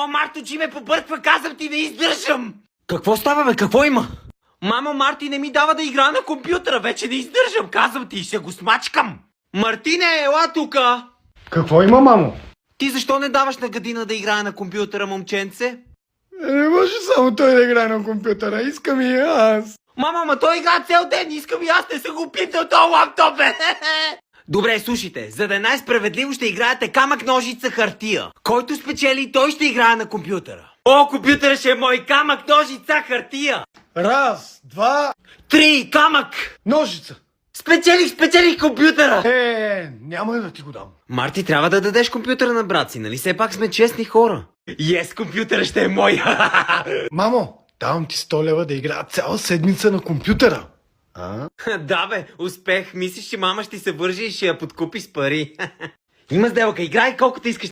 Марто, че ме побърква, казвам ти, не издържам! Какво става, бе? Какво има? Мамо, Марти не ми дава да игра на компютъра, вече не издържам, казвам ти, ще го смачкам! Мартине, ела тука! Какво има, мамо? Ти защо не даваш на Гадина да играе на компютъра, момченце? Не може само той да играе на компютъра, искам и аз. Мама, ма той игра цял ден, искам и аз не съм го питал този лаптоп, бе! Добре, слушайте, за да е най-справедливо ще играете камък, ножица, хартия. Който спечели, той ще играе на компютъра. О, компютъра ще е мой, камък, ножица, хартия. Раз, два, 3, камък. ножица. Спечелих компютъра. Няма да ти го дам. Марти, трябва да дадеш компютъра на брат си, нали? Все пак сме честни хора. Компютъра ще е мой. Мамо, давам ти 100 лева да играя цяла седмица на компютъра. Да бе, успех. Мислиш, че мама ще се вържи и ще я подкупи с пари. Има сделка, играй колкото искаш.